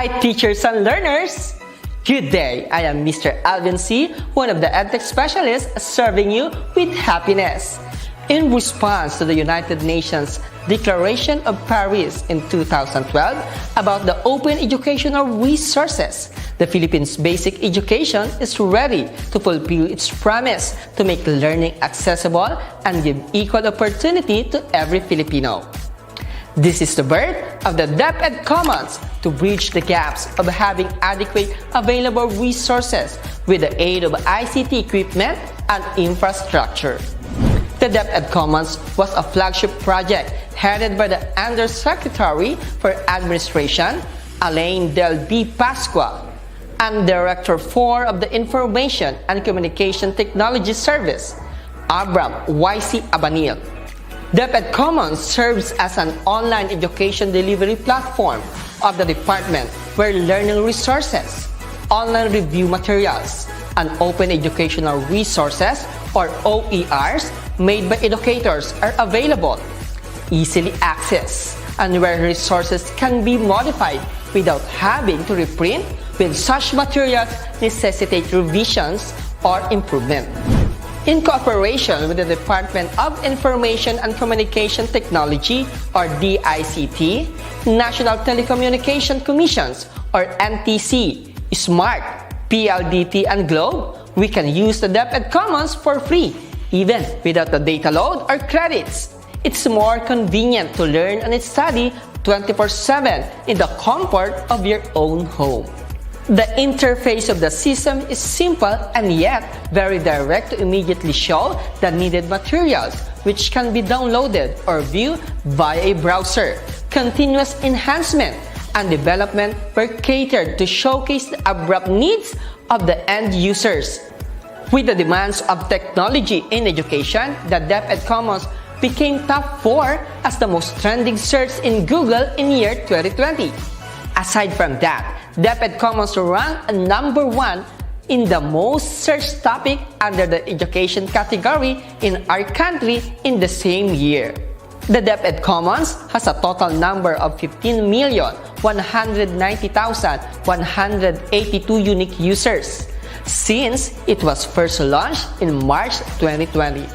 Hi teachers and learners! Good day! I am Mr. Alvin C., one of the Edtech specialists serving you with happiness. In response to the United Nations Declaration of Paris in 2012 about the open educational resources, the Philippines' basic education is ready to fulfill its promise to make learning accessible and give equal opportunity to every Filipino. This is the birth of the DepEd Commons to bridge the gaps of having adequate available resources with the aid of ICT equipment and infrastructure. The DepEd Commons was a flagship project headed by the Undersecretary for Administration, Alain Del B. Pasqua, and Director 4 of the Information and Communication Technology Service, Abram Y.C. Abanil. DepEd Commons serves as an online education delivery platform of the department where learning resources, online review materials, and open educational resources or OERs made by educators are available, easily accessed, and where resources can be modified without having to reprint when such materials necessitate revisions or improvement. In cooperation with the Department of Information and Communication Technology or DICT, National Telecommunication Commissions or NTC, SMART, PLDT, and Globe, we can use the DepEd Commons for free, even without the data load or credits. It's more convenient to learn and study 24/7 in the comfort of your own home. The interface of the system is simple and yet very direct to immediately show the needed materials, which can be downloaded or viewed via a browser. Continuous enhancement and development were catered to showcase the abrupt needs of the end users. With the demands of technology in education, the DepEd Commons became top 4 as the most trending search in Google in year 2020. Aside from that, DepEd Commons ranked number 1 in the most searched topic under the education category in our country in the same year. The DepEd Commons has a total number of 15,190,182 unique users since it was first launched in March 2020.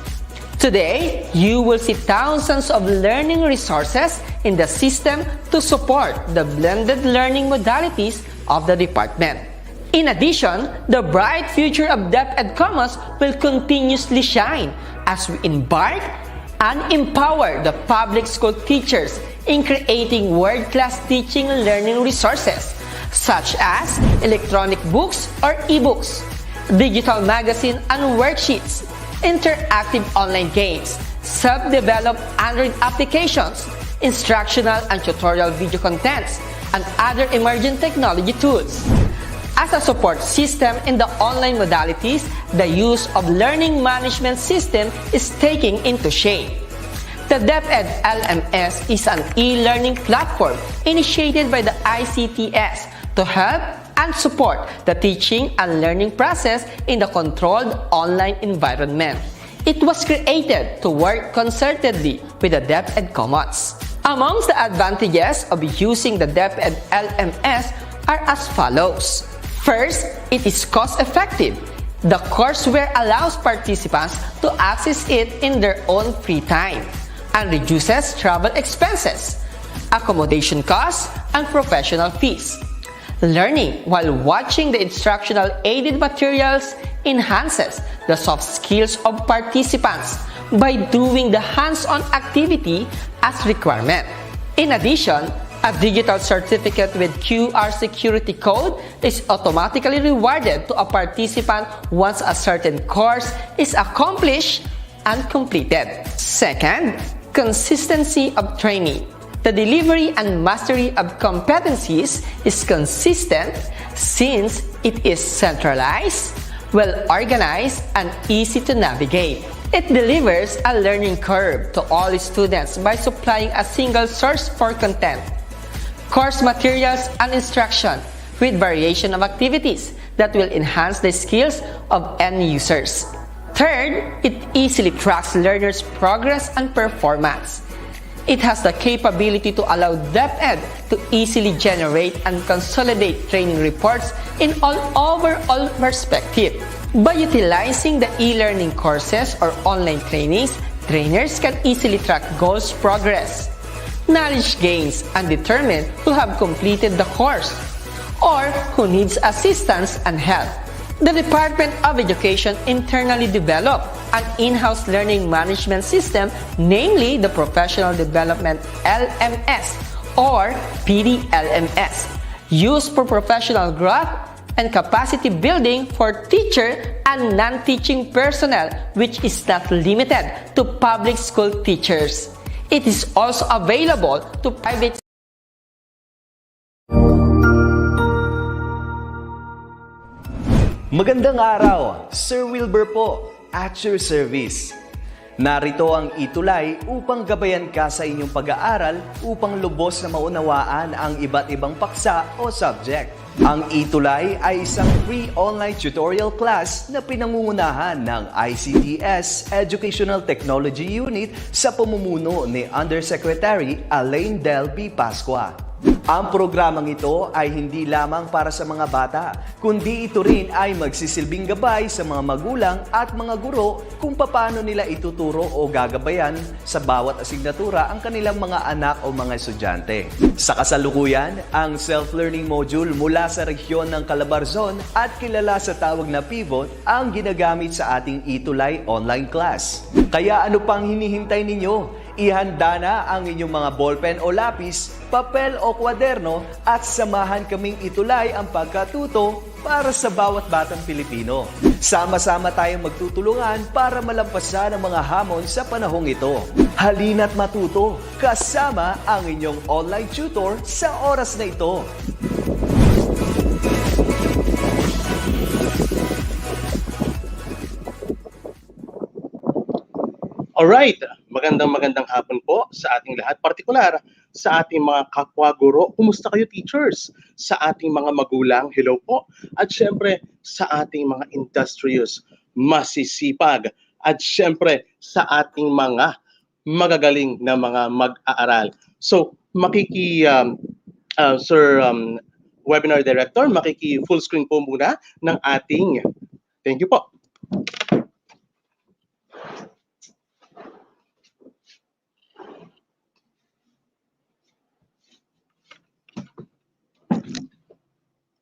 Today, you will see thousands of learning resources in the system to support the blended learning modalities of the department. In addition, the bright future of DepEd Commons will continuously shine as we embark and empower the public school teachers in creating world-class teaching and learning resources such as electronic books or e-books, digital magazine and worksheets, interactive online games, self-developed Android applications, instructional and tutorial video contents, and other emerging technology tools. As a support system in the online modalities, the use of learning management system is taking into shape. The DepEd LMS is an e-learning platform initiated by the ICTS to help and support the teaching and learning process in the controlled online environment. It was created to work concertedly with the DepEd Commons. Amongst the advantages of using the DepEd LMS are as follows. First, it is cost-effective. The courseware allows participants to access it in their own free time and reduces travel expenses, accommodation costs, and professional fees. Learning while watching the instructional aided materials enhances the soft skills of participants by doing the hands-on activity as requirement. In addition, a digital certificate with QR security code is automatically rewarded to a participant once a certain course is accomplished and completed. Second, consistency of training. The delivery and mastery of competencies is consistent since it is centralized, well-organized, and easy to navigate. It delivers a learning curve to all students by supplying a single source for content, course materials, and instruction with variation of activities that will enhance the skills of end users. Third, it easily tracks learners' progress and performance. It has the capability to allow DepEd to easily generate and consolidate training reports in all overall perspective. By utilizing the e-learning courses or online trainings, trainers can easily track goals progress, knowledge gains, and determine who have completed the course or who needs assistance and help. The Department of Education internally developed an in-house learning management system, namely the Professional Development LMS or PDLMS, used for professional growth and capacity building for teacher and non-teaching personnel, which is not limited to public school teachers. It is also available to private. Magandang araw, Sir Wilbur po, at your service. Narito ang ETUlay upang gabayan ka sa inyong pag-aaral upang lubos na maunawaan ang iba't ibang paksa o subject. Ang ETUlay ay isang free online tutorial class na pinangungunahan ng DepEd Educational Technology Unit sa pamumuno ni Undersecretary Elaine Del B. Pascua. Ang programang ito ay hindi lamang para sa mga bata, kundi ito rin ay magsisilbing gabay sa mga magulang at mga guro kung paano nila ituturo o gagabayan sa bawat asignatura ang kanilang mga anak o mga estudyante. Sa kasalukuyan, ang self-learning module mula sa rehiyon ng Calabarzon at kilala sa tawag na Pivot ang ginagamit sa ating ETUlay online class. Kaya ano pang hinihintay ninyo? Ihanda na ang inyong mga ballpen o lapis, papel o kwaderno at samahan kaming itulay ang pagkatuto para sa bawat batang Pilipino. Sama-sama tayong magtutulungan para malampasan ang mga hamon sa panahong ito. Halina't matuto kasama ang inyong online tutor sa oras na ito. Alright, magandang hapon po sa ating lahat, partikular sa ating mga kapwa-guro. Kumusta kayo, teachers? Sa ating mga magulang, hello po. At syempre, sa ating mga industrious, masisipag. At syempre, sa ating mga magagaling na mga mag-aaral. So, Webinar Director, full screen po muna ng ating, thank you po.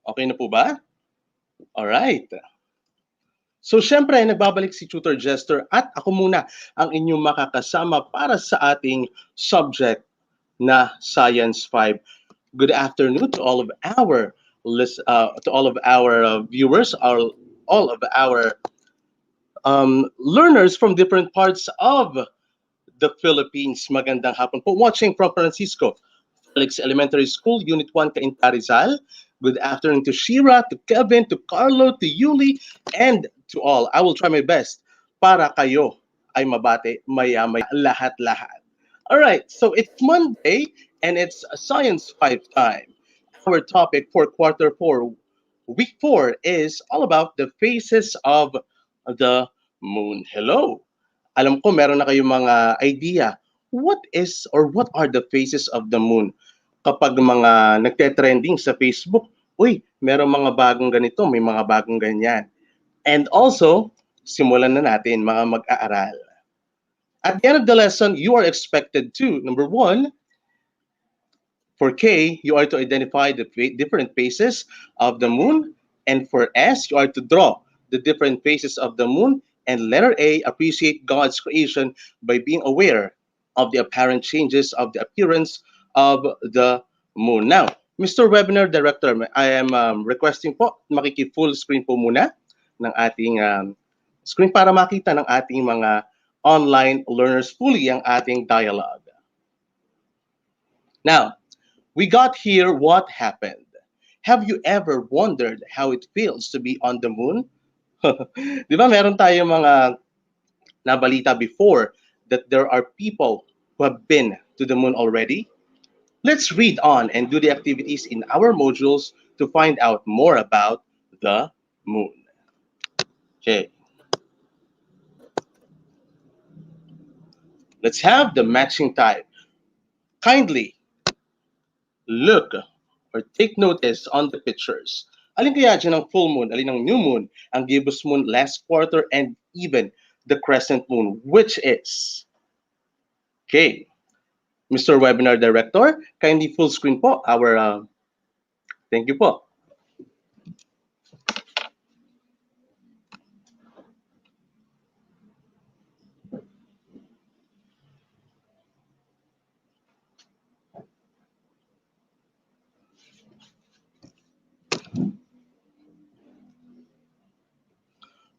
Okay na po ba? Alright. So, syempre, nagbabalik si Tutor Jester at ako muna ang inyong makakasama para sa ating subject na Science 5. Good afternoon to all of our viewers, all of our learners from different parts of the Philippines. Magandang hapon po. Watching from Francisco Felix Elementary School, Unit 1, Cainta, Rizal. Good afternoon to Shira, to Kevin, to Carlo, to Yuli, and to all. I will try my best para kayo ay mabate maya-maya lahat-lahat. Alright, so it's Monday and it's Science 5 time. Our topic for Quarter 4, Week 4 is all about the phases of the moon. Hello! Alam ko meron na kayong mga idea. What are the phases of the moon? Kapag mga nagte-trending sa Facebook, uy, merong mga bagong ganito, may mga bagong ganyan. And also, simulan na natin mga mag-aaral. At the end of the lesson, you are expected to, number 1, for K, you are to identify the different phases of the moon. And for S, you are to draw the different phases of the moon. And letter A, appreciate God's creation by being aware of the apparent changes of the appearance of the moon. Now, Mr. Webinar Director, I am requesting po, full screen po muna ng ating screen para makita ng ating mga online learners fully ang ating dialogue. Now, we got here what happened. Have you ever wondered how it feels to be on the moon? Di ba meron tayong mga nabalita before that there are people who have been to the moon already? Let's read on and do the activities in our modules to find out more about the moon. Okay. Let's have the matching type. Kindly look or take notice on the pictures. Alin kaya dyan ang full moon, alin ang new moon, ang gibbous moon last quarter, and even the crescent moon, which is... Okay, Mr. Webinar Director, kindly full screen po our... thank you po.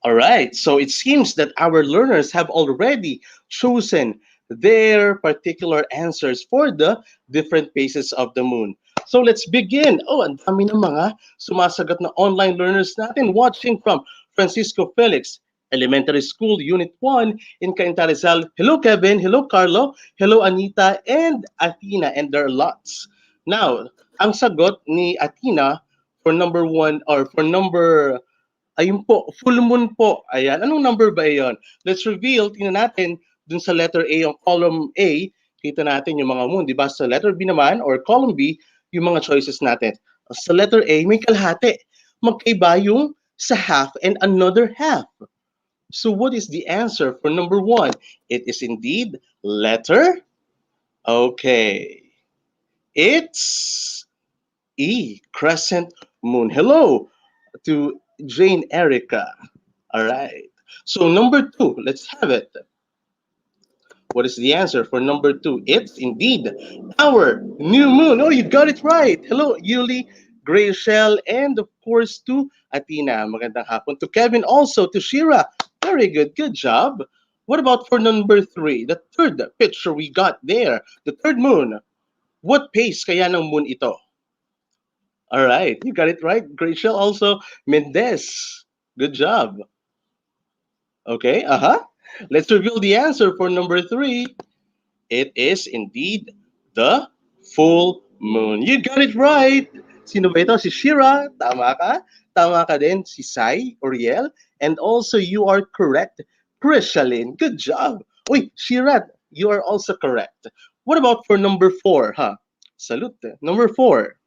All right, so it seems that our learners have already chosen their particular answers for the different phases of the moon. So let's begin. Oh, ang dami ng mga sumasagot na online learners natin watching from Francisco Felix Elementary School, Unit 1 in Cainta Rizal. Hello, Kevin. Hello, Carlo. Hello, Anita and Athena. And there are lots. Now, ang sagot ni Athena for number 1 or for number... Ayun po, full moon po. Ayan. Anong number ba yon? Let's reveal. Tingnan natin dun sa letter A, yung column A. Kita natin yung mga moon. Di ba? Sa letter B naman or column B, yung mga choices natin. Sa letter A, may kalahati. Magkaiba yung sa half and another half. So what is the answer for number 1? It is indeed letter. Okay. It's E, crescent moon. Hello to Jane Erica. All right. So number 2, let's have it. What is the answer for number 2? It's indeed our new moon. Oh, you got it right. Hello, Yuli, Grayshell, and of course to Athena. Magandang hapon. To Kevin, also to Shira. Very good. Good job. What about for number 3? The third picture we got there. The third moon. What phase kaya ng moon ito? All right, you got it right. Grayshell, also Mendez. Good job. Okay, let's reveal the answer for number 3. It is indeed the full moon. You got it right. Sino ba ito? Si Shira. Tama ka. Tama ka din. Si Sai, Oriel. And also you are correct. Krishalin. Good job. Uy, Shira, you are also correct. What about for number 4? Salute. Number 4.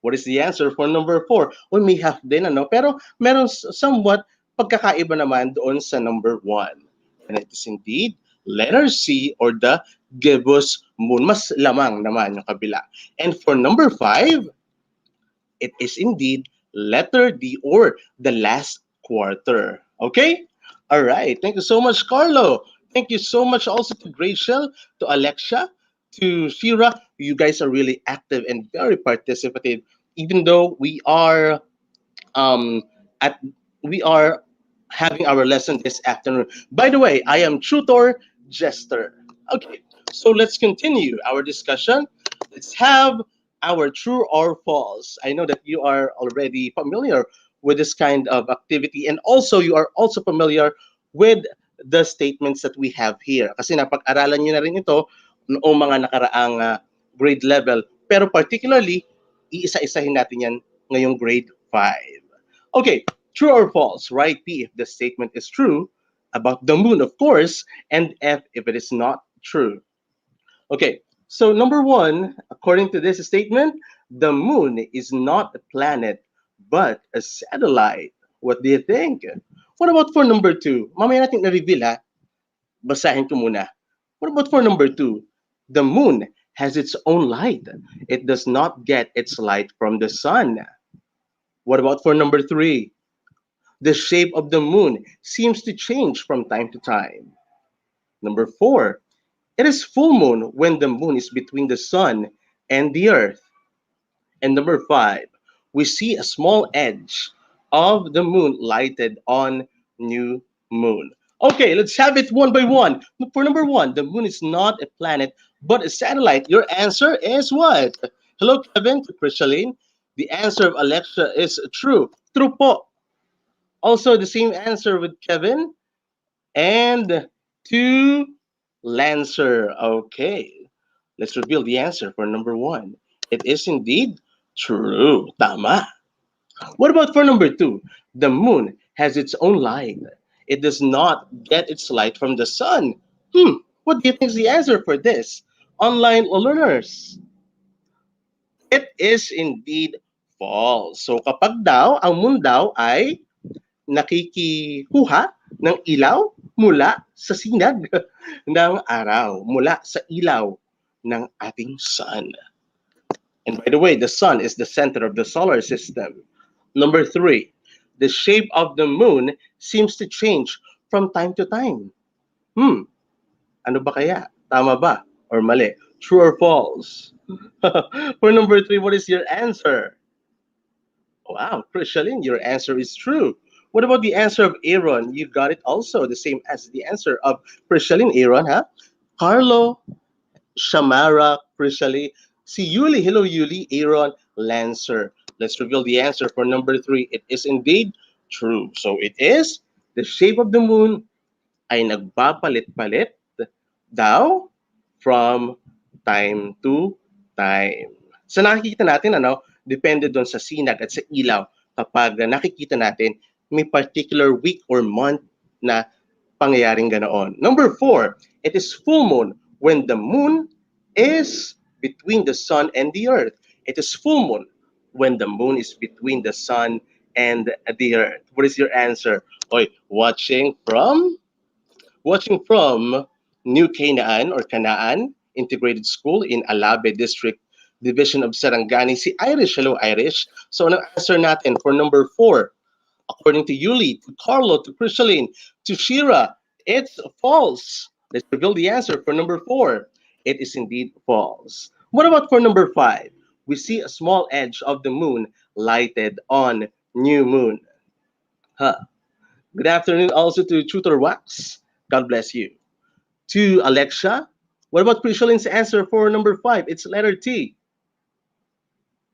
What is the answer for number 4? We may have din, pero meron somewhat pagkakaiba naman doon sa number 1. And it is indeed letter C or the gibbous moon. Mas lamang naman yung kabila. And for number 5, it is indeed letter D or the last quarter. Okay? All right. Thank you so much, Carlo. Thank you so much also to Grayshell, to Alexia, to Shira. You guys are really active and very participative, even though we are having our lesson this afternoon. By the way, I am tutor Jester. Okay, so let's continue our discussion. Let's have our true or false. I know that you are already familiar with this kind of activity, and also you are also familiar with the statements that we have here. Kasi napag-aralan nyo na rin ito noong mga nakaraang grade level. Pero particularly, iisa-isahin natin yan ngayong grade 5. Okay, true or false? Write P if the statement is true about the moon, of course, and F if it is not true. Okay, so number 1, according to this statement, the moon is not a planet, but a satellite. What do you think? What about for number 2? Mamaya natin na-reveal, basahin ko muna. What about for number 2? The moon has its own light. It does not get its light from the sun. What about for number 3? The shape of the moon seems to change from time to time. Number 4, it is full moon when the moon is between the sun and the earth. And number 5, we see a small edge of the moon lighted on new moon. Okay, let's have it one by one. For number 1, the moon is not a planet, but a satellite. Your answer is what? Hello, Kevin, to Krishaline. The answer of Alexia is true. True po. Also, the same answer with Kevin. And to Lancer. Okay, let's reveal the answer for number 1. It is indeed true. Tama. What about for number 2? The moon has its own light. It does not get its light from the sun. What do you think is the answer for this? online learners? It is indeed false. So kapag daw, ang moon daw ay nakikikuha ng ilaw mula sa sinag ng araw, mula sa ilaw ng ating sun. And by the way, the sun is the center of the solar system. Number three, the shape of the moon seems to change from time to time. Ano ba kaya? Tama ba? Or mali? True or false? For number three, what is your answer? Wow, Krishalin, your answer is true. What about the answer of Aaron? You got it also, the same as the answer of Krishalin, Aaron, huh? Carlo, Shamara, Krishalin, si Yuli. Hello, Yuli, Aaron, Lancer. Let's reveal the answer for number three. It is indeed true. So it is the shape of the moon ay nagpapalit-palit daw from time to time. So nakikita natin, depende doon sa sinag at sa ilaw kapag nakikita natin may particular week or month na pangyayaring ganoon. Number four, it is full moon when the moon is between the sun and the earth. It is full moon when the moon is between the sun and the earth. What is your answer? Oy, watching from New Canaan or Canaan Integrated School in Alabe District Division of Sarangani, si Irish. Hello, Irish. So, ang answer natin for number four, according to Yuli, to Carlo, to Krishaline, to Shira, it's false. Let's reveal the answer for number four. It is indeed false. What about for number five? We see a small edge of the moon lighted on new moon. Huh. Good afternoon also to Tutor Wax. God bless you. To Alexa, what about Krishaline's answer for number five? It's letter T.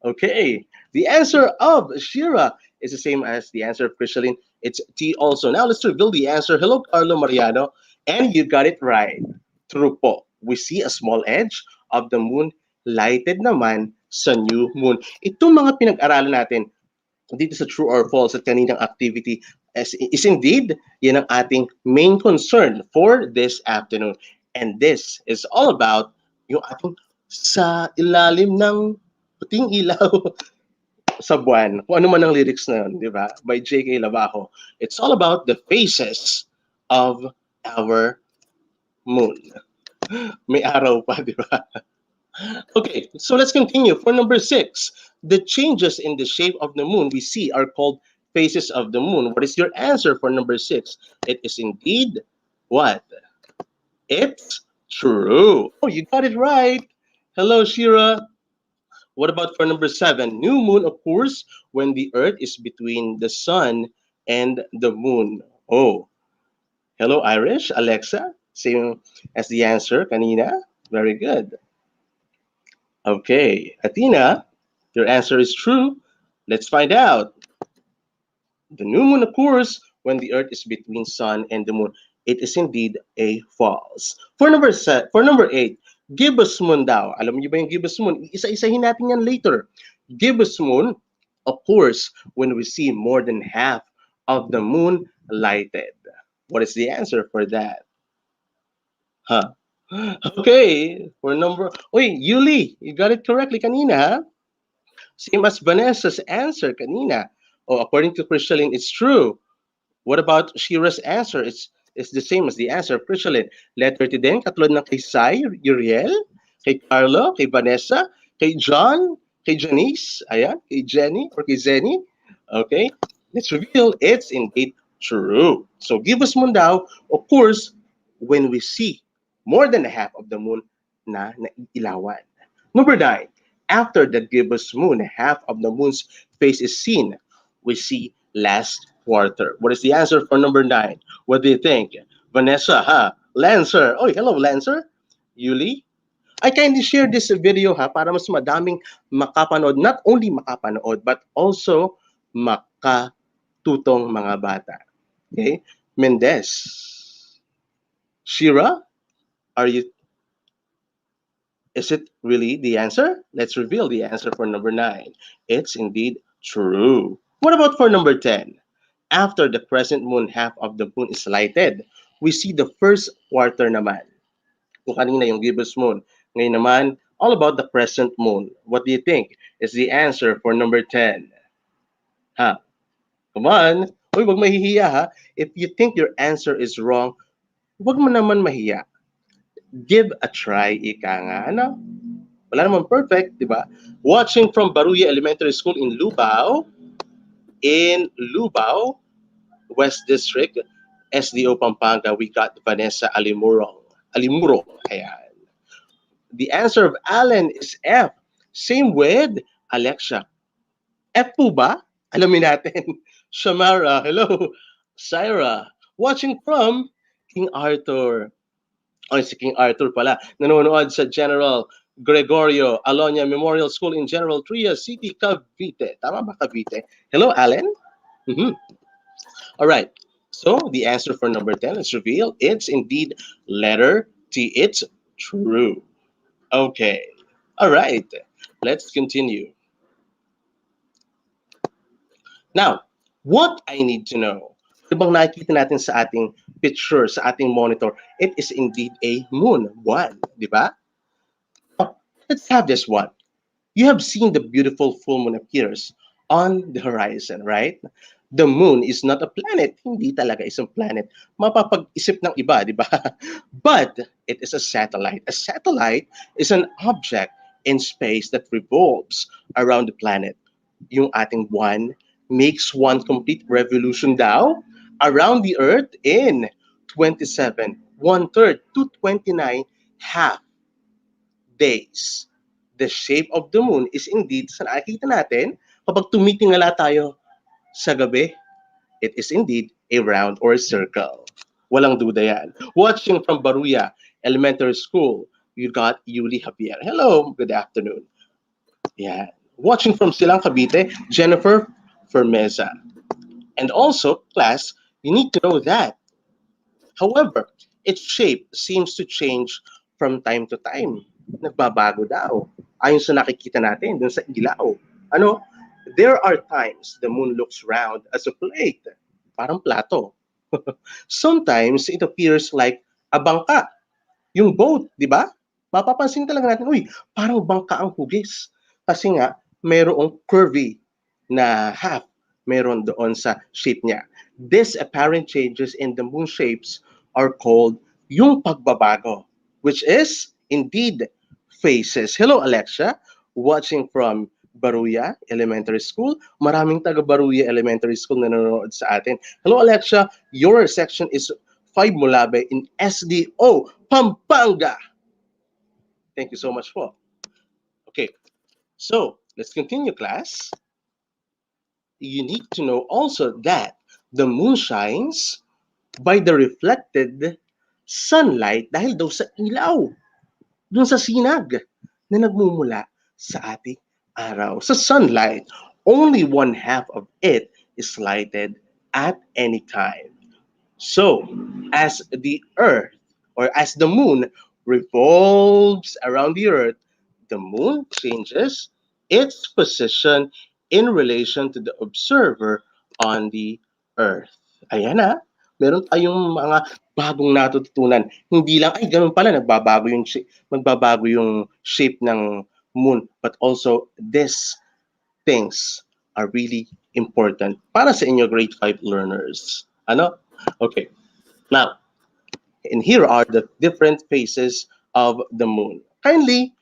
Okay, the answer of Shira is the same as the answer of Krishaline. It's T also. Now let's reveal the answer. Hello, Carlo Mariano. And you got it right. True po. We see a small edge of the moon lighted naman sa new moon. Itong mga pinag-aralan natin dito sa true or false at kaninang activity is indeed yan ang ating main concern for this afternoon. And this is all about yung ating sa ilalim ng puting ilaw sa buwan. Kung ano man ang lyrics na yun, di ba? By J.K. Labajo. It's all about the phases of our moon. May araw pa, di ba? Okay, so let's continue. For number six, the changes in the shape of the moon we see are called phases of the moon. What is your answer for number six? It is indeed what? It's true. Oh, you got it right. Hello, Shira. What about for number seven? New moon occurs when the earth is between the sun and the moon. Oh, hello, Irish. Alexa, same as the answer kanina. Very good. Okay, Athena, your answer is true. Let's find out. The new moon occurs when the earth is between sun and the moon. It is indeed a false. For number eight, gibbous moon daw. Alam niyo ba yung gibbous moon? Isa-isahin natin yan later. Gibbous moon occurs when we see more than half of the moon lighted. What is the answer for that? Huh? Okay, for number... Wait, Yuli, you got it correctly kanina, ha? Same as Vanessa's answer kanina. Oh, according to Krishaline, it's true. What about Shira's answer? It's the same as the answer of Krishaline. Letter T din, katulad ng kay Sai, Uriel, kay Carlo, kay Vanessa, kay John, kay Janice, ayan, kay Jenny, or kay Zenny. Okay, let's reveal it's indeed true. So, gibbous moon daw, of course, when we see more than half of the moon na naiilawan. Number nine, after the gibbous moon, half of the moon's face is seen, we see last quarter. What is the answer for number nine? What do you think? Vanessa, ha? Lancer. Oh, hello, Lancer. Yuli? I kindly share this video, ha, para mas madaming makapanood. Not only makapanood, but also makatutong mga bata. Okay? Mendez. Shira? Is it really the answer? Let's reveal the answer for number nine. It's indeed true. What about for number 10? After the crescent moon, half of the moon is lighted, we see the first quarter naman. Kung kanina yung gibbous moon, Ngayon naman, all about the crescent moon. What do you think is the answer for number 10? Ha? Come on. Uy, wag mahihiya ha. If you think your answer is wrong, wag mo naman mahiya. Give a try, ika nga. Ano? Wala naman perfect, di ba? Watching from Baruya Elementary School in Lubao, West District, SDO Pampanga, we got Vanessa Alimurong. Ayan. The answer of Allen is F. Same with Alexia. F po ba? Alamin natin. Shamara, hello. Syra, watching from King Arthur. O, si King Arthur pala. Nanonood sa General Gregorio Alonia Memorial School in General Trias City, Cavite. Tama ba, Cavite? Hello, Allen. Mhm. All right. So the answer for number 10 is revealed. It's indeed letter T. It's true. Okay. All right. Let's continue. Now, what I need to know, bang nakikita natin sa ating picture, sa ating monitor, it is indeed a moon. One, di ba? Oh, let's have this one. You have seen the beautiful full moon appears on the horizon, right? The moon is not a planet. Hindi talaga isang planet. Mapapag-isip ng iba, di ba? But it is a satellite. A satellite is an object in space that revolves around the planet. Yung ating buwan makes one complete revolution daw around the Earth in 27, one-third to 29 half days. The shape of the moon is indeed, sa nakikita natin, kapag tumitingala tayo sa gabi, it is indeed a round or a circle. Walang duda yan. Watching from Baruya Elementary School, you got Yuli Javier. Hello, good afternoon. Yeah. Watching from Silang Cavite, Jennifer Fermeza. And also, class, you need to know that. However, its shape seems to change from time to time. Nagbabago daw. Ayon sa nakikita natin dun sa ilaw. Ano? There are times the moon looks round as a plate. Parang plato. Sometimes it appears like a bangka. Yung boat, di ba? Mapapansin talaga natin, uy, parang bangka ang hugis. Kasi nga, mayroong curvy na half meron doon sa shape niya. These apparent changes in the moon shapes are called yung pagbabago, which is indeed phases. Hello, Alexia, watching from Baruya Elementary School. Maraming taga Baruya Elementary School na nanonood sa atin. Hello, Alexia, your section is 5 Mulabe in SDO, Pampanga. Thank you so much po. Okay, so let's continue, class. You need to know also that the moon shines by the reflected sunlight dahil daw sa ilaw, dun sa sinag na nagmumula sa ating araw. Sa sunlight, only one half of it is lighted at any time. So, as the Earth or as the moon revolves around the Earth, the moon changes its position in relation to the observer on the Earth. Ayan na, meron tayong mga bagong natututunan. Hindi lang, ay ganun pala, magbabago yung shape ng moon, but also these things are really important para sa inyo grade 5 learners. Ano? Okay. Now, and here are the different phases of the moon. Kindly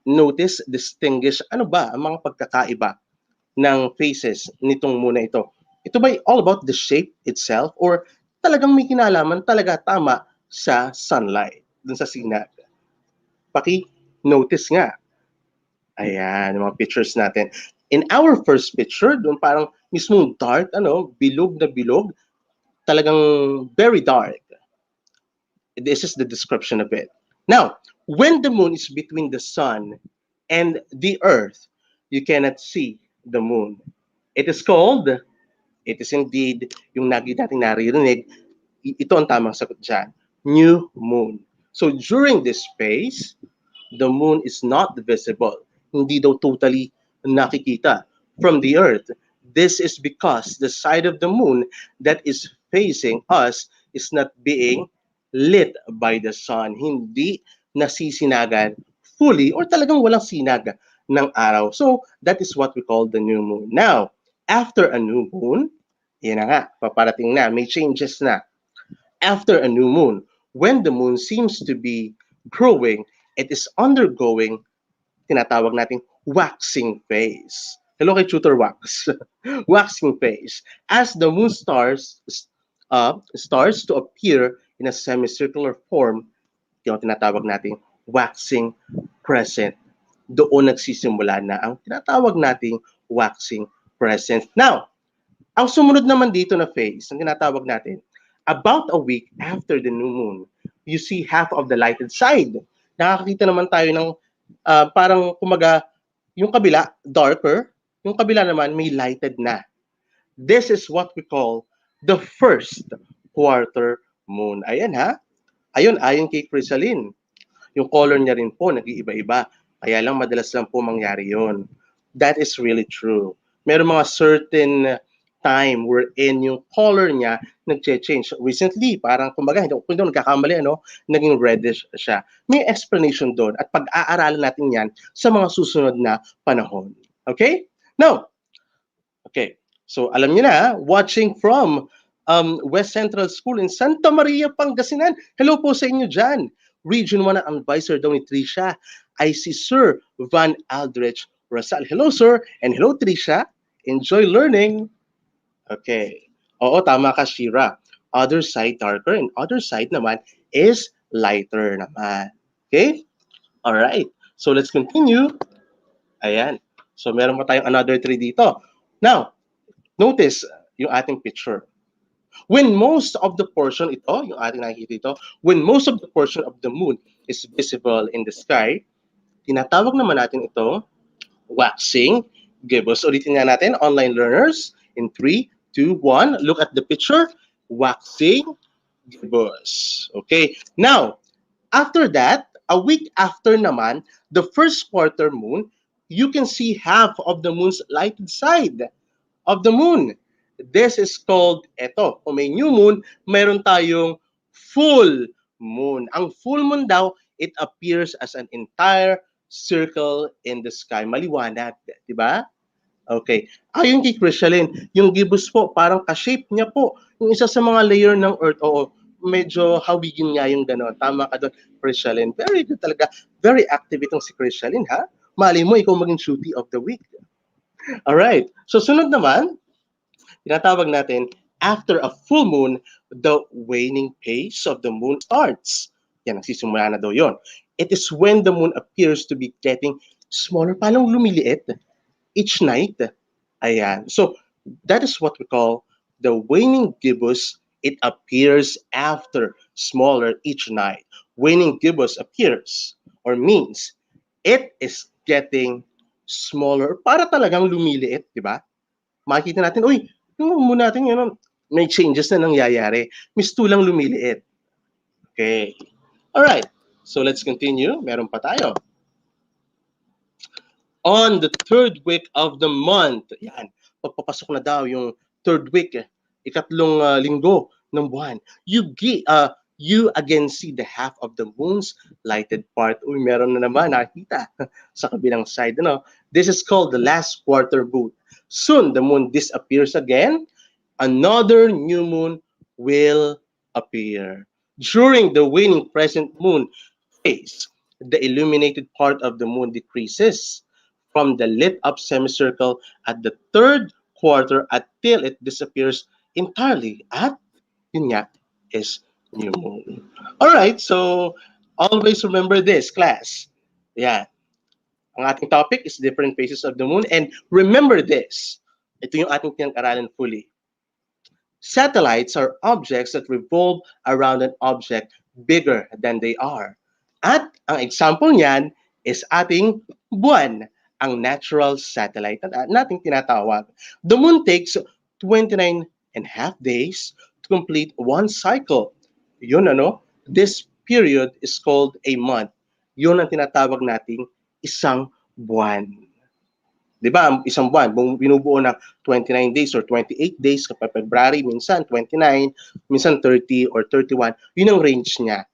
notice, distinguish, ano ba ang mga pagkakaiba ng phases nitong moon na ito? Ito ba all about the shape itself or talagang may kinalaman talaga tama sa sunlight, dun sa sinag? Paki-notice nga. Ayan, yung mga pictures natin. In our first picture, dun parang mismong dark, bilog na bilog, talagang very dark. This is the description of it. Now, when the moon is between the sun and the earth, you cannot see the moon. It is indeed, yung natin naririnig, ito ang tamang sagot dyan, new moon. So during this phase, the moon is not visible. Hindi daw totally nakikita from the earth. This is because the side of the moon that is facing us is not being lit by the sun. Hindi nasisinagan fully or talagang walang sinag ng araw. So, that is what we call the new moon. Now, after a new moon, yan na nga, paparating na, may changes na. After a new moon, when the moon seems to be growing, it is undergoing, tinatawag nating waxing phase. Hello kay Tutor Wax. Waxing phase. As the moon starts to appear in a semicircular form, yung tinatawag nating waxing crescent. Doon nagsisimula na ang tinatawag nating waxing crescent. Now, ang sumunod naman dito na phase, ang tinatawag natin, about a week after the new moon, you see half of the lighted side. Nakakita naman tayo ng parang kumaga, yung kabila, darker, yung kabila naman may lighted na. This is what we call the first quarter moon. Ayan ha. Ayun, ayon kay Chrysaline. Yung color niya rin po, nag-iiba-iba. Kaya lang madalas lang po mangyari yon. That is really true. Meron mga certain time wherein yung color niya nag-change. Recently, parang kumbaga, kung hindi nagkakamali, naging reddish siya. May explanation doon at pag-aaralan natin yan sa mga susunod na panahon. Okay? Now, okay. So, alam niyo na, watching from West Central School in Santa Maria, Pangasinan. Hello po sa inyo dyan. Region 1 ang advisor daw ni Trisha ay si Sir Van Aldrich Rasal. Hello, sir. And hello, Trisha. Enjoy learning. Okay. Oo, tama ka, Shira. Other side darker and other side naman is lighter naman. Okay? Alright. So, let's continue. Ayan. So, meron pa tayong another 3 dito. Now, notice yung ating picture. When most of the portion, ito, yung ating nakikita ito, when most of the portion of the moon is visible in the sky, tinatawag naman natin ito, waxing gibbous. Ulitin nga natin, online learners, in 3, 2, 1, look at the picture, waxing gibbous. Okay, now, after that, a week after naman, the first quarter moon, you can see half of the moon's lighted side of the moon. This is called, kung may new moon, mayroon tayong full moon. Ang full moon daw, it appears as an entire circle in the sky. Maliwanag, di ba? Okay. Ayon kay Christian, yung gibbous po, parang ka-shape niya po. Yung isa sa mga layer ng Earth, medyo hawigin nga yung gano'n. Tama ka doon, Christian. Very good talaga. Very active itong si Christian, ha? Mali mo, ikaw maging shooty of the week. Alright. So, sunod naman, tinatawag natin, after a full moon, the waning phase of the moon starts. Yan, nagsisimula na daw yon. It is when the moon appears to be getting smaller, parang lumiliit each night. Ayan. So, that is what we call the waning gibbous. It appears after smaller each night. Waning gibbous appears or means it is getting smaller. Para talagang lumiliit, di ba? Makikita natin, yung moon natin, may changes na nangyayari. Mistulang lumiliit. Okay. Alright. So, let's continue. Meron pa tayo. On the third week of the month, yan, papapasok na daw yung third week, ikatlong linggo ng buwan. You again see the half of the moon's lighted part. Uy, meron na naman nakita sa kabilang side. This is called the last quarter moon. Soon, the moon disappears again. Another new moon will appear. During the waning crescent moon phase, the illuminated part of the moon decreases from the lit-up semicircle at the third quarter until it disappears entirely at, yun nga, is new moon. Alright, so always remember this, class. Yeah. Ang ating topic is different phases of the moon. And remember this. Ito yung ating pinag-aralan fully. Satellites are objects that revolve around an object bigger than they are. At ang example niyan is ating buwan, ang natural satellite na nating tinatawag. The moon takes 29 and a half days to complete one cycle. Yun this period is called a month. Yun ang tinatawag nating isang buwan. Di ba? Isang buwan, binubuo ng 29 days or 28 days kapag February, minsan 29, minsan 30 or 31. Yun ang range niya.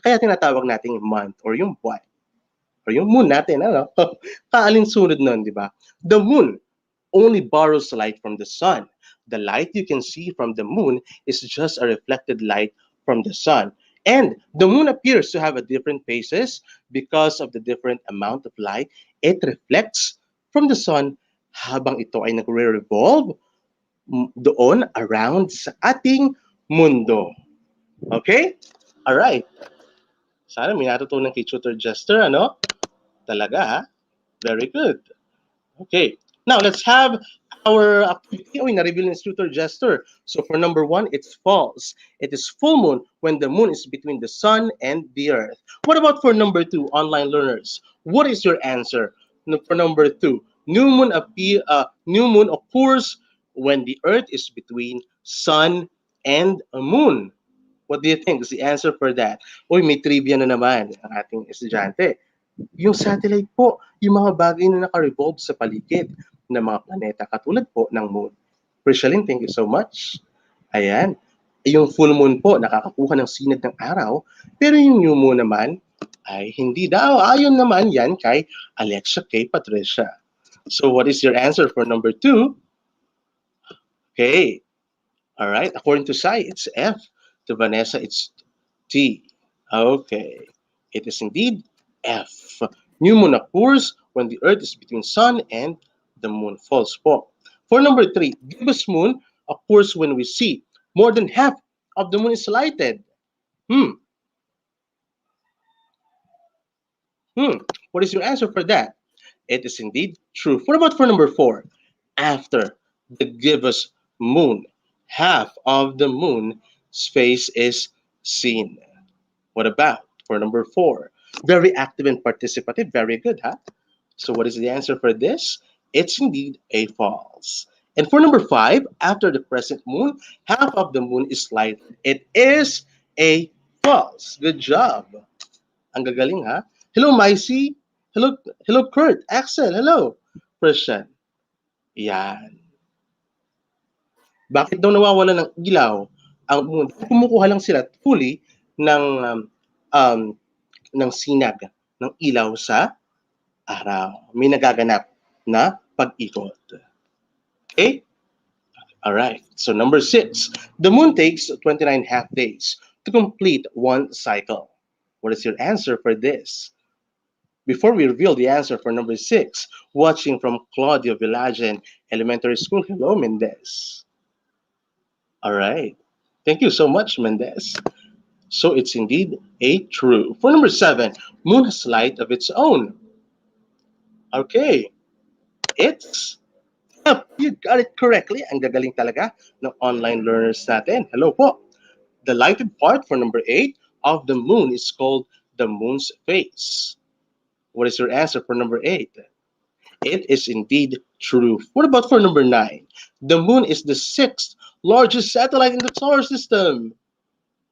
Kaya tinatawag nating month or yung buwan. Or yung moon natin, ano? Kaalinsunod nun, di ba? The moon only borrows light from the sun. The light you can see from the moon is just a reflected light from the sun. And the moon appears to have a different phases because of the different amount of light it reflects from the sun habang ito ay nagre-revolve doon around sa ating mundo. Okay? Alright. Sana may natutunan kay Tutor Jester, ano? Talaga, ha? Very good. Okay. Now, let's have our activity. Oh, na-reveal ni Tutor Jester. So, for number 1, it's false. It is full moon when the moon is between the sun and the earth. What about for number 2, online learners? What is your answer? For number 2, new moon occurs when the earth is between sun and moon. What do you think is the answer for that? Uy, may trivia na naman ang ating estudyante. Yung satellite po, yung mga bagay na naka-revolve sa paligid ng mga planeta, katulad po ng moon. Prishalin, thank you so much. Ayan. Yung full moon po, nakakakuha ng sinag ng araw, pero yung new moon naman, ay hindi daw. Ayon naman yan kay Alexa K. Patricia. So what is your answer for number 2? Okay. All right. According to Sai, it's F. To Vanessa, it's T. Okay. It is indeed F. New moon occurs when the earth is between sun and the moon. False po. For number 3, gibbous moon occurs when we see more than half of the moon is lighted. What is your answer for that? It is indeed true. What about for number 4? After the gibbous moon, half of the moon's face is seen. What about for number 4? Very active and participative. Very good, huh? So what is the answer for this? It's indeed a false. And for number 5, after the crescent moon, half of the moon is lighted. It is a false. Good job. Ang gagaling, ha? Hello, Maisie. Hello, Kurt. Axel, hello. Christian. Yan. Bakit daw nawawala ng ilaw ang moon? Kumukuha lang sila fully ng sinag ng ilaw sa araw. May nagaganap na pag-ikot. Okay? All right. So number 6, the moon takes 29 half days to complete one cycle. What is your answer for this? Before we reveal the answer for number 6, watching from Claudio Villagen Elementary School. Hello, Mendez. All right. Thank you so much, Mendez. So it's indeed a true. For number 7, moon has light of its own. Okay. It's, yep, you got it correctly. Ang gagaling talaga ng online learners natin. Hello po. The lighted part for number 8 of the moon is called the moon's face. What is your answer for number 8? It is indeed true. What about for number 9? The moon is the 6th largest satellite in the solar system.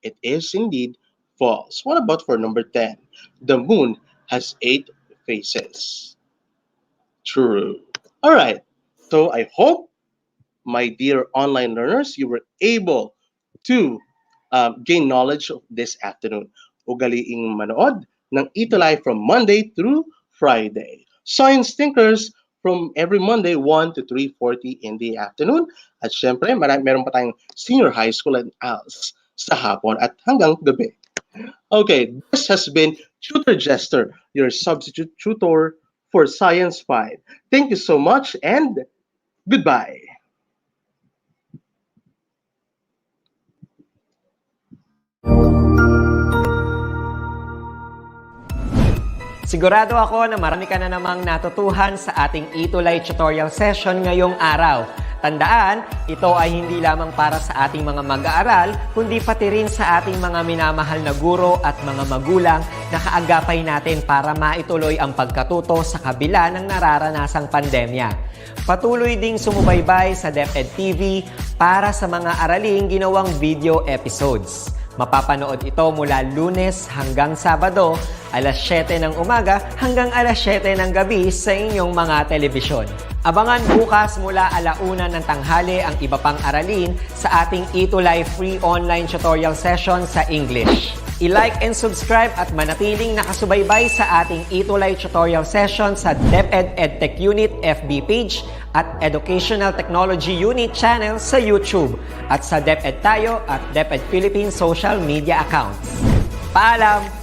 It is indeed false. What about for number 10? The moon has 8 faces. True. All right. So I hope, my dear online learners, you were able to gain knowledge of this afternoon. Ugaliing manood ng ETUlay from Monday through Friday. Science Thinkers from every Monday 1 to 3:40 in the afternoon. At syempre, meron pa tayong senior high school and ALS sa hapon at hanggang gabi. Okay, this has been Tutor Jester, your substitute tutor for Science 5. Thank you so much and goodbye. Sigurado ako na marami ka na namang natutuhan sa ating ETUlay tutorial session ngayong araw. Tandaan, ito ay hindi lamang para sa ating mga mag-aaral, kundi pati rin sa ating mga minamahal na guro at mga magulang na kaagapay natin para maituloy ang pagkatuto sa kabila ng nararanasang pandemya. Patuloy ding sumubaybay sa DepEd TV para sa mga araling ginawang video episodes. Mapapanood ito mula Lunes hanggang Sabado, alas 7 ng umaga hanggang alas 7 ng gabi sa inyong mga telebisyon. Abangan bukas mula 1:00 ng tanghali ang iba pang aralin sa ating ETUlay free online tutorial session sa English. I-like and subscribe at manatiling nakasubaybay sa ating ETUlay tutorial session sa DepEd Edtech Unit FB page at Educational Technology Unit channel sa YouTube at sa DepEd Tayo at DepEd Philippines social media accounts. Paalam!